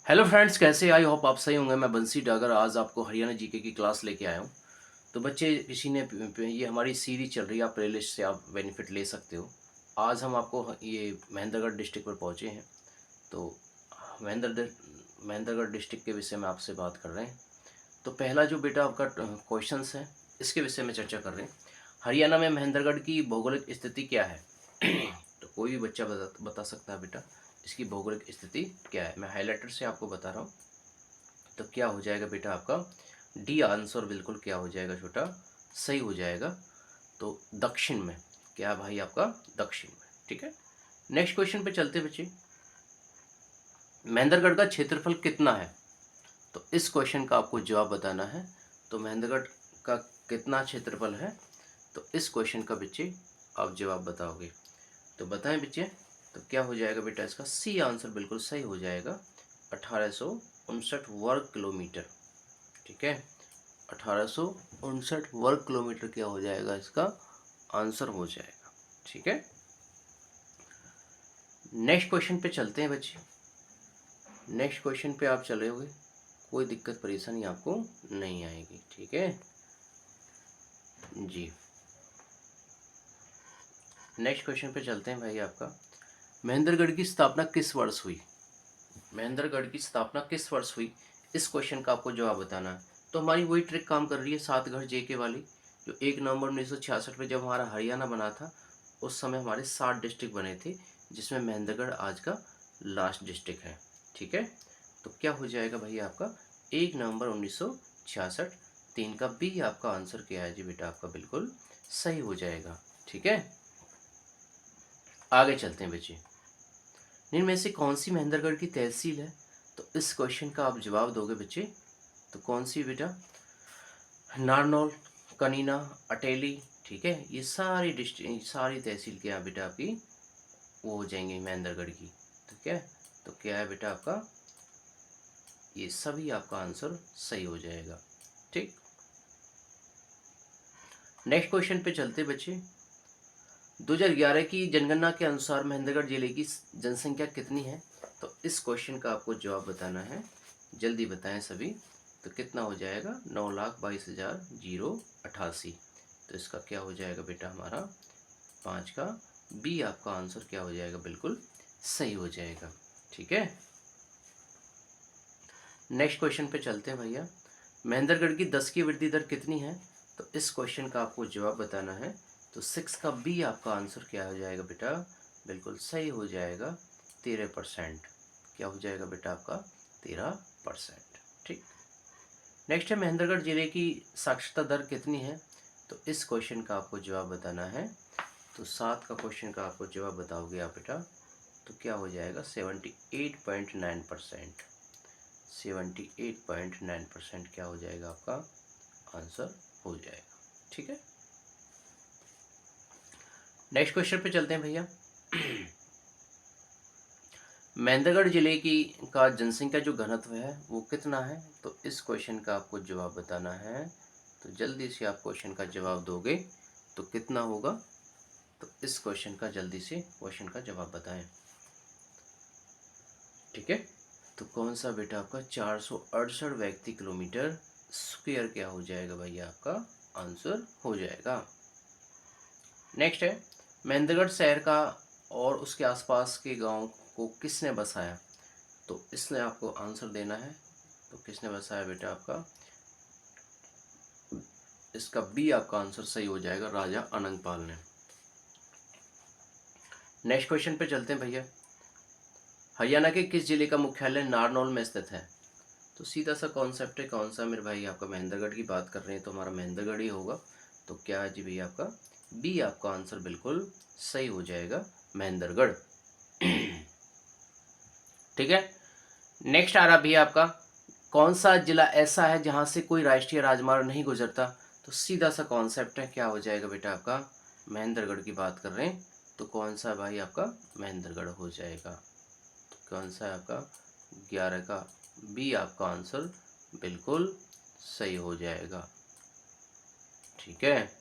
Hello friends, कैसे? I hope आप सही होंगे। मैं बंसी डागर आज आपको हरियाणा जीके की क्लास लेके आया हूँ। तो बच्चे, किसी ने ये हमारी सीरीज चल रही है, आप प्लेलिस्ट से आप बेनिफिट ले सकते हो। आज हम आपको ये महेंद्रगढ़ डिस्ट्रिक्ट पर पहुँचे हैं। तो महेंद्र महेंद्रगढ़ डिस्ट्रिक्ट के विषय में आपसे बात कर रहे हैं। तो पहला जो बेटा आपका क्वेश्चंस है, इसके विषय में चर्चा कर रहे हैं। हरियाणा में महेंद्रगढ़ की भौगोलिक स्थिति क्या है? तो कोई भी बच्चा बता सकता है बेटा, इसकी भौगोलिक स्थिति क्या है। मैं हाइलाइटर से आपको बता रहा हूँ। तो क्या हो जाएगा बेटा आपका डी आंसर बिल्कुल क्या हो जाएगा छोटा, सही हो जाएगा। तो दक्षिण में, क्या भाई आपका दक्षिण में, ठीक है। नेक्स्ट क्वेश्चन पे चलते बच्चे। महेंद्रगढ़ का क्षेत्रफल कितना है? तो इस क्वेश्चन का आपको जवाब बताना है। तो महेंद्रगढ़ का कितना क्षेत्रफल है, तो इस क्वेश्चन का बच्चे आप जवाब बताओगे। तो बताएं बच्चे, तो क्या हो जाएगा बेटा, इसका सी आंसर बिल्कुल सही हो जाएगा। 1859 वर्ग किलोमीटर, ठीक है। 1859 वर्ग किलोमीटर क्या हो जाएगा, इसका आंसर हो जाएगा, ठीक है। नेक्स्ट क्वेश्चन पे चलते हैं बच्चे। नेक्स्ट क्वेश्चन पे आप चले होगे, कोई दिक्कत परेशानी आपको नहीं आएगी, ठीक है जी। नेक्स्ट क्वेश्चन पे चलते हैं भाई आपका। महेंद्रगढ़ की स्थापना किस वर्ष हुई? महेंद्रगढ़ की स्थापना किस वर्ष हुई, इस क्वेश्चन का आपको जवाब बताना है। तो हमारी वही ट्रिक काम कर रही है, सात घर जेके वाली, जो 1 नवंबर 1966 में जब हमारा हरियाणा बना था, उस समय हमारे 7 डिस्ट्रिक्ट बने थे, जिसमें महेंद्रगढ़ आज का लास्ट डिस्ट्रिक्ट है, ठीक है। तो क्या हो जाएगा भाई आपका 1 नवंबर 1966। 3 का बी आपका आंसर क्या है जी बेटा, आपका बिल्कुल सही हो जाएगा, ठीक है। आगे चलते हैं बच्चे। निम्न में से कौन सी महेंद्रगढ़ की तहसील है? तो इस क्वेश्चन का आप जवाब दोगे बच्चे। तो कौन सी बेटा? नारनौल, कनीना, अटेली, ठीक है। ये सारी डिस्ट्रिक्ट, सारी तहसील क्या है बेटा आपकी, वो हो जाएंगे महेंद्रगढ़ की, ठीक है। तो क्या है बेटा आपका, ये सभी आपका आंसर सही हो जाएगा, ठीक। नेक्स्ट क्वेश्चन पे चलते बच्चे। 2011 की जनगणना के अनुसार महेंद्रगढ़ जिले की जनसंख्या कितनी है? तो इस क्वेश्चन का आपको जवाब बताना है, जल्दी बताएं सभी। तो कितना हो जाएगा, 9,22,088। तो इसका क्या हो जाएगा बेटा हमारा 5 का बी आपका आंसर क्या हो जाएगा, बिल्कुल सही हो जाएगा, ठीक है। नेक्स्ट क्वेश्चन पे चलते हैं भैया। महेंद्रगढ़ की 10 की वृद्धि दर कितनी है? तो इस क्वेश्चन का आपको जवाब बताना है। तो 6 का बी आपका आंसर क्या हो जाएगा बेटा, बिल्कुल सही हो जाएगा, 13%। क्या हो जाएगा बेटा आपका 13%, ठीक। नेक्स्ट है, महेंद्रगढ़ जिले की साक्षरता दर कितनी है? तो इस क्वेश्चन का आपको जवाब बताना है। तो 7 का क्वेश्चन का आपको जवाब बताओगे आप बेटा, तो क्या हो जाएगा 78.9%। 78.9% क्या हो जाएगा आपका आंसर हो जाएगा, ठीक है। नेक्स्ट क्वेश्चन पे चलते हैं भैया। महेंद्रगढ़ जिले की का जनसंख्या जो घनत्व है वो कितना है? तो इस क्वेश्चन का आपको जवाब बताना है। तो जल्दी से आप क्वेश्चन का जवाब दोगे तो कितना होगा, तो इस क्वेश्चन का जल्दी से क्वेश्चन का जवाब बताएं, ठीक है। तो कौन सा बेटा आपका 468 व्यक्ति किलोमीटर स्क्वायर क्या हो जाएगा भैया, आपका आंसर हो जाएगा। नेक्स्ट है, महेंद्रगढ़ शहर का और उसके आसपास के गांव को किसने बसाया? तो इसने आपको आंसर देना है। तो किसने बसाया बेटा आपका, इसका बी आपका आंसर सही हो जाएगा, राजा अनंगपाल ने। नेक्स्ट क्वेश्चन पे चलते हैं भैया। हरियाणा के किस जिले का मुख्यालय नारनौल में स्थित है? तो सीधा सा कॉन्सेप्ट है, कौन सा मेरे भाई, आपका महेंद्रगढ़ की बात कर रहे हैं तो हमारा महेंद्रगढ़ ही होगा। तो क्या है जी भैया, आपका बी आपका आंसर बिल्कुल सही हो जाएगा, महेंद्रगढ़, ठीक है। नेक्स्ट आ रहा भैया आपका, कौन सा जिला ऐसा है जहां से कोई राष्ट्रीय राजमार्ग नहीं गुजरता? तो सीधा सा कॉन्सेप्ट है, क्या हो जाएगा बेटा आपका, महेंद्रगढ़ की बात कर रहे हैं तो कौन सा भाई आपका महेंद्रगढ़ हो जाएगा। तो कौन सा है आपका 11 का बी आपका आंसर बिल्कुल सही हो जाएगा, ठीक है।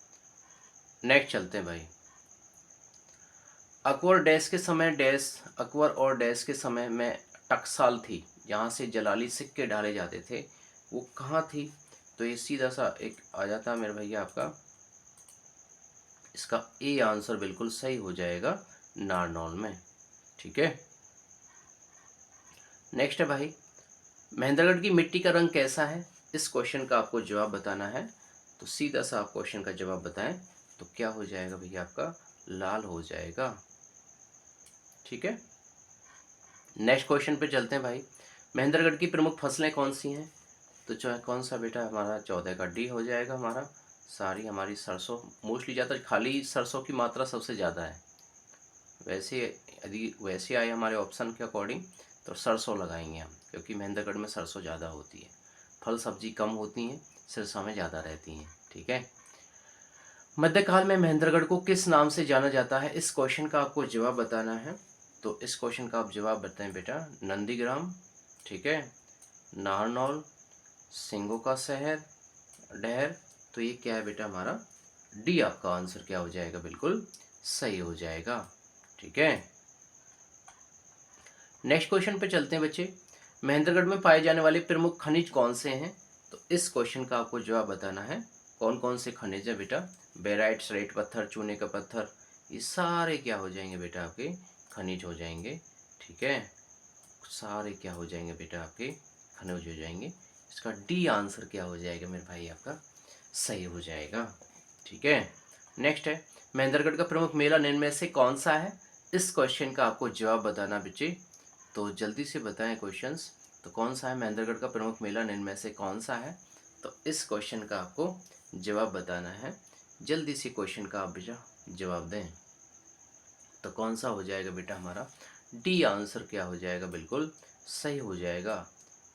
नेक्स्ट चलते हैं भाई। अकबर डैश के समय डैश, अकबर और डैश के समय में टकसाल थी, जहाँ से जलाली सिक्के डाले जाते थे वो कहाँ थी? तो ये सीधा सा एक आ जाता है मेरे भैया आपका, इसका ए आंसर बिल्कुल सही हो जाएगा नारनौल में। ठीक है, नेक्स्ट है भाई, महेंद्रगढ़ की मिट्टी का रंग कैसा है? इस क्वेश्चन का आपको जवाब बताना है। तो सीधा सा आप क्वेश्चन का जवाब बताएं तो क्या हो जाएगा भैया आपका, लाल हो जाएगा। ठीक है, नेक्स्ट क्वेश्चन पे चलते हैं भाई, महेंद्रगढ़ की प्रमुख फसलें कौन सी हैं? तो जो कौन सा बेटा हमारा 14 का डी हो जाएगा हमारा, सारी हमारी सरसों, मोस्टली ज़्यादा खाली सरसों की मात्रा सबसे ज़्यादा है। वैसे यदि वैसे आए हमारे ऑप्शन के अकॉर्डिंग तो सरसों लगाएंगे हम, क्योंकि महेंद्रगढ़ में सरसों ज़्यादा होती है, फल सब्जी कम होती हैं, सिरसा में ज़्यादा रहती हैं। ठीक है, मध्यकाल में महेंद्रगढ़ को किस नाम से जाना जाता है? इस क्वेश्चन का आपको जवाब बताना है। तो इस क्वेश्चन का आप जवाब बताएं बेटा, नंदीग्राम, ठीक है, नारनौल, सिंगों का शहर, डहर। तो ये क्या है बेटा हमारा, डी आपका आंसर क्या हो जाएगा, बिल्कुल सही हो जाएगा। ठीक है, नेक्स्ट क्वेश्चन पे चलते हैं बच्चे, महेंद्रगढ़ में पाए जाने वाले प्रमुख खनिज कौन से हैं? तो इस क्वेश्चन का आपको जवाब बताना है, कौन कौन से खनिज है बेटा, बेराइट, रेत पत्थर, चूने का पत्थर, ये सारे क्या हो जाएंगे बेटा आपके खनिज हो जाएंगे। ठीक है, सारे क्या हो जाएंगे बेटा आपके खनिज हो जाएंगे। इसका डी आंसर क्या हो जाएगा मेरे भाई आपका, सही हो जाएगा। ठीक है, नेक्स्ट है, महेंद्रगढ़ का प्रमुख मेला निम्न में से कौन सा है? इस क्वेश्चन का आपको जवाब बताना बच्चे, तो जल्दी से बताएं क्वेश्चंस। तो कौन सा है महेंद्रगढ़ का प्रमुख मेला निम्न में से कौन सा है? तो इस क्वेश्चन का आपको जवाब बताना है, जल्दी से क्वेश्चन का आप बेटा जवाब दें। तो कौन सा हो जाएगा बेटा हमारा, डी आंसर क्या हो जाएगा, बिल्कुल सही हो जाएगा।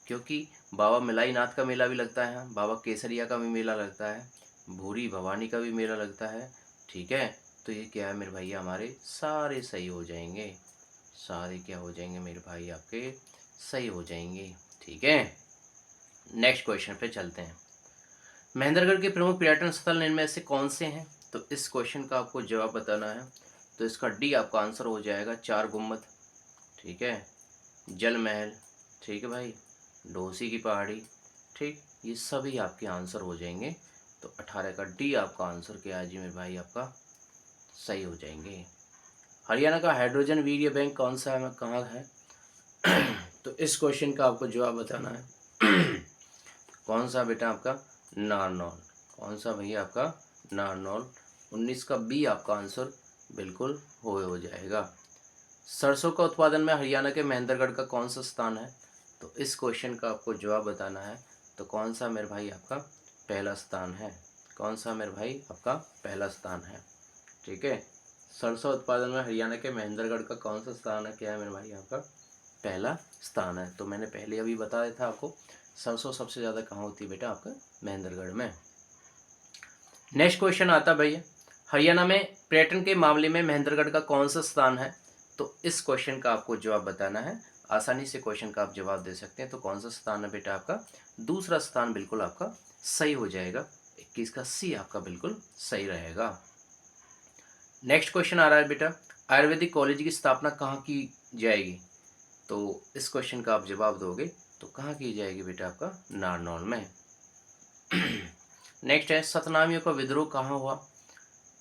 क्योंकि बाबा मिलाई नाथ का मेला भी लगता है, बाबा केसरिया का भी मेला लगता है, भूरी भवानी का भी मेला लगता है। ठीक है, तो ये क्या है मेरे भैया, हमारे सारे सही हो जाएंगे, सारे क्या हो जाएंगे मेरे भाई आपके सही हो जाएंगे। ठीक है, नेक्स्ट क्वेश्चन पे चलते हैं, महेंद्रगढ़ के प्रमुख पर्यटन स्थल इनमें से कौन से हैं? तो इस क्वेश्चन का आपको जवाब बताना है। तो इसका डी आपका आंसर हो जाएगा, चार गुम्बद, ठीक है, जल महल, ठीक है भाई, डोसी की पहाड़ी, ठीक, ये सभी आपके आंसर हो जाएंगे। तो 18 का डी आपका आंसर क्या है जी मेरे भाई आपका, सही हो जाएंगे। हरियाणा का हाइड्रोजन वीर्य बैंक कौन सा है, कहाँ है? तो इस क्वेश्चन का आपको जवाब बताना है। कौन सा बेटा आपका, नारनौल, कौन सा भैया आपका, नारनौल। 19 का बी आपका आंसर बिल्कुल हो जाएगा। सरसों का उत्पादन में हरियाणा के महेंद्रगढ़ का कौन सा स्थान है? तो इस क्वेश्चन का आपको जवाब बताना है। तो कौन सा मेरे भाई आपका पहला स्थान है, कौन सा मेरे भाई आपका पहला स्थान है? ठीक है, सरसों उत्पादन में हरियाणा के महेंद्रगढ़ का कौन सा स्थान है, क्या है मेरे भाई आपका पहला स्थान है। तो मैंने पहले अभी बताया था आपको, सरसों सबसे ज़्यादा कहाँ होती है बेटा आपका महेंद्रगढ़ में। नेक्स्ट क्वेश्चन आता भैया, हरियाणा में पर्यटन के मामले में महेंद्रगढ़ का कौन सा स्थान है? तो इस क्वेश्चन का आपको जवाब बताना है, आसानी से क्वेश्चन का आप जवाब दे सकते हैं। तो कौन सा स्थान है बेटा आपका, दूसरा स्थान बिल्कुल आपका सही हो जाएगा। 21 का सी आपका बिल्कुल सही रहेगा। नेक्स्ट क्वेश्चन आ रहा है बेटा, आयुर्वेदिक कॉलेज की स्थापना कहाँ की जाएगी? तो इस क्वेश्चन का आप जवाब दोगे तो कहाँ की जाएगी बेटा आपका, नारनौल में। नेक्स्ट है, सतनामियों का विद्रोह कहाँ हुआ?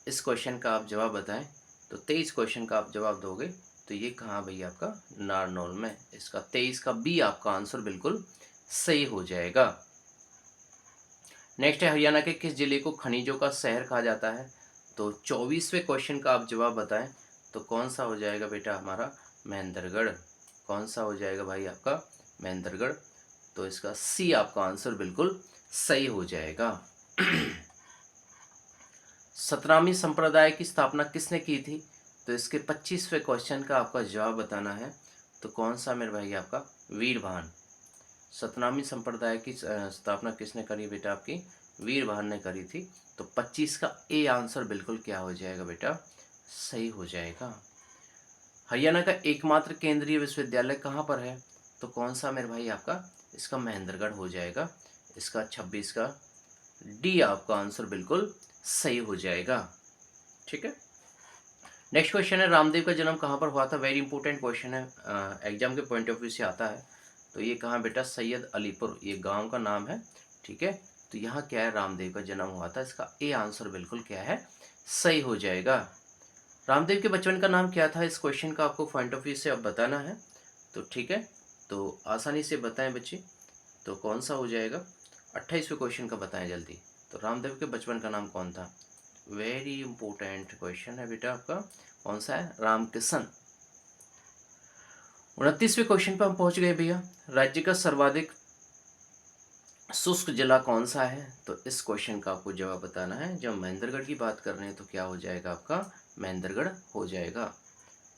इस क्वेश्चन का आप जवाब बताएं। तो 23 क्वेश्चन का आप जवाब दोगे तो ये कहाँ भैया आपका, नारनौल में। इसका 23 का बी आपका आंसर बिल्कुल सही हो जाएगा। नेक्स्ट है, हरियाणा के किस जिले को खनिजों का शहर कहा जाता है? तो 24वें क्वेश्चन का आप जवाब बताएं। तो कौन सा हो जाएगा बेटा हमारा, महेंद्रगढ़। कौन सा हो जाएगा भाई आपका, महेंद्रगढ़। तो इसका सी आपका आंसर बिल्कुल सही हो जाएगा। सतनामी संप्रदाय की स्थापना किसने की थी? तो इसके 25वें क्वेश्चन का आपका जवाब बताना है। तो कौन सा मेरे भाई आपका, वीरभान। सतनामी संप्रदाय की स्थापना किसने करी बेटा आपकी, वीरभान ने करी थी। तो 25 का ए आंसर बिल्कुल क्या हो जाएगा बेटा, सही हो जाएगा। हरियाणा का एकमात्र केंद्रीय विश्वविद्यालय कहाँ पर है? तो कौन सा मेरे भाई आपका, इसका महेंद्रगढ़ हो जाएगा। इसका 26 का डी आपका आंसर बिल्कुल सही हो जाएगा। ठीक है, नेक्स्ट क्वेश्चन है, रामदेव का जन्म कहाँ पर हुआ था? वेरी इंपॉर्टेंट क्वेश्चन है, एग्जाम के पॉइंट ऑफ व्यू से आता है। तो ये कहाँ बेटा, सैयद अलीपुर, ये गांव का नाम है, ठीक है। तो यहाँ क्या है, रामदेव का जन्म हुआ था। इसका ए आंसर बिल्कुल क्या है, सही हो जाएगा। रामदेव के बचपन का नाम क्या था, इस क्वेश्चन का आपको पॉइंट ऑफ व्यू से अब बताना है। तो ठीक है, तो आसानी से बताएं बच्चे, तो कौन सा हो जाएगा। 28वें क्वेश्चन का बताएं जल्दी। तो रामदेव के बचपन का नाम कौन था, वेरी इंपॉर्टेंट क्वेश्चन है बेटा आपका, कौन सा है, रामकिशन। 29वें क्वेश्चन पर हम पहुंच गए भैया, राज्य का सर्वाधिक शुष्क जिला कौन सा है। तो इस क्वेश्चन का आपको जवाब बताना है। जब महेंद्रगढ़ की बात कर रहे हैं तो क्या हो जाएगा आपका, महेंद्रगढ़ हो जाएगा।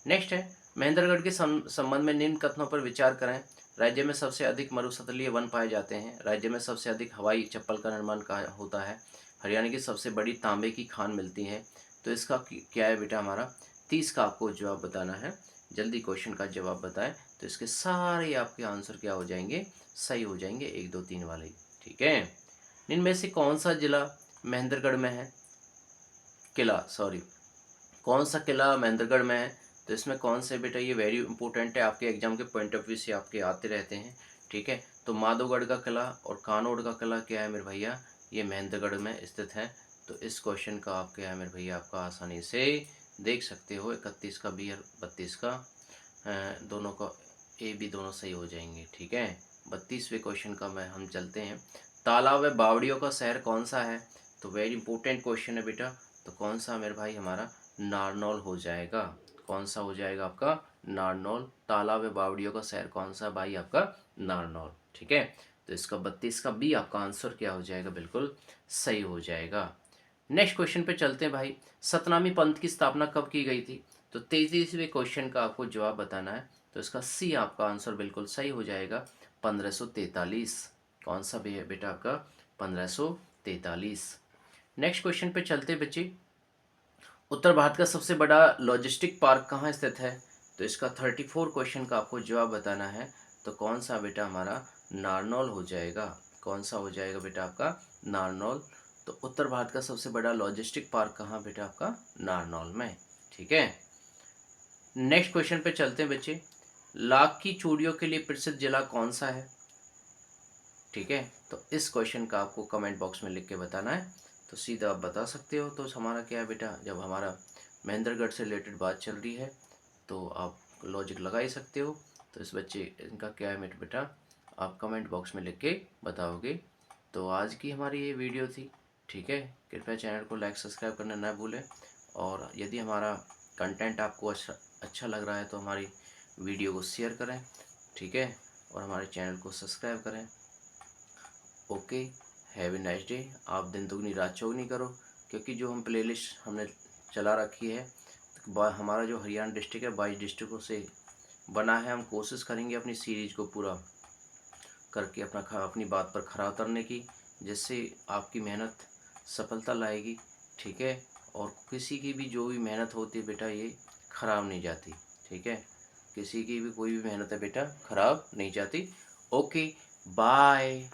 नेक्स्ट है, महेंद्रगढ़ के संबंध में निम्न कथनों पर विचार करें। राज्य में सबसे अधिक मरुस्थलीय वन पाए जाते हैं। राज्य में सबसे अधिक हवाई चप्पल का निर्माण होता है। हरियाणा की सबसे बड़ी तांबे की खान मिलती है। तो इसका क्या है बेटा हमारा, 30 का आपको जवाब बताना है। जल्दी क्वेश्चन का जवाब बताएं, तो इसके सारे आपके आंसर क्या हो जाएंगे, सही हो जाएंगे, 1 2 3 वाले, ठीक है। इनमें से कौन सा जिला महेंद्रगढ़ में है, किला सॉरी, कौन सा किला महेंद्रगढ़ में है। तो इसमें कौन से बेटा, ये वेरी इंपॉर्टेंट है, आपके एग्जाम के पॉइंट ऑफ व्यू से आपके आते रहते हैं, ठीक है। तो माधोगढ़ का किला और कानोड़ का किला क्या है मेरे भैया, ये महेंद्रगढ़ में स्थित है। तो इस क्वेश्चन का आप क्या है मेरे भैया, आपका आसानी से देख सकते हो, 31 का बी और 32 का दोनों का ए बी दोनों सही हो जाएंगे, ठीक है। 32वें क्वेश्चन का मैं हम चलते हैं, तालाब व बावड़ियों का शहर कौन सा है। तो वेरी इंपॉर्टेंट क्वेश्चन है बेटा, तो कौन सा मेरे भाई हमारा, नारनौल हो जाएगा। कौन सा हो जाएगा आपका, नारनौल। तालाब व बावड़ियों का शहर कौन सा भाई आपका, नारनौल, ठीक है। तो इसका 32 का बी आपका आंसर क्या हो जाएगा, बिल्कुल सही हो जाएगा। नेक्स्ट क्वेश्चन पे चलते हैं भाई, सतनामी पंथ की स्थापना कब की गई थी। तो 33वें क्वेश्चन का आपको जवाब बताना है। तो इसका सी आपका आंसर बिल्कुल सही हो जाएगा, 1543। कौन सा भी है बेटा आपका, 1543। नेक्स्ट क्वेश्चन पे चलते बच्चे, उत्तर भारत का सबसे बड़ा लॉजिस्टिक पार्क कहाँ स्थित है। तो इसका 34 क्वेश्चन का आपको जवाब बताना है। तो कौन सा बेटा हमारा, नारनौल हो जाएगा। कौन सा हो जाएगा बेटा आपका, नारनौल। तो उत्तर भारत का सबसे बड़ा लॉजिस्टिक पार्क कहाँ बेटा आपका, नारनौल में, ठीक है। नेक्स्ट क्वेश्चन पे चलते हैं बच्चे, लाख की चूड़ियों के लिए प्रसिद्ध जिला कौन सा है, ठीक है। तो इस क्वेश्चन का आपको कमेंट बॉक्स में लिख के बताना है। तो सीधा आप बता सकते हो। तो हमारा क्या है बेटा, जब हमारा महेंद्रगढ़ से रिलेटेड बात चल रही है तो आप लॉजिक लगा ही सकते हो। तो इस बच्चे इनका क्या है मेरे बेटा, आप कमेंट बॉक्स में लिख के बताओगे। तो आज की हमारी ये वीडियो थी, ठीक है। कृपया चैनल को लाइक सब्सक्राइब करना ना भूलें। और यदि हमारा कंटेंट आपको अच्छा लग रहा है तो हमारी वीडियो को शेयर करें, ठीक है। और हमारे चैनल को सब्सक्राइब करें। Okay, have a nice day. आप दिन दुगनी रात चौगनी करो, क्योंकि जो हम प्लेलिस्ट हमने चला रखी है, हमारा जो हरियाणा डिस्ट्रिक्ट है 22 डिस्ट्रिक्टों से बना है। हम कोशिश करेंगे अपनी सीरीज को पूरा करके अपनी बात पर खरा उतरने की, जिससे आपकी मेहनत सफलता लाएगी, ठीक है। और किसी की भी जो भी मेहनत होती है बेटा, ये खराब नहीं जाती, ठीक है। किसी की भी कोई भी मेहनत है बेटा, खराब नहीं जाती। Okay, bye.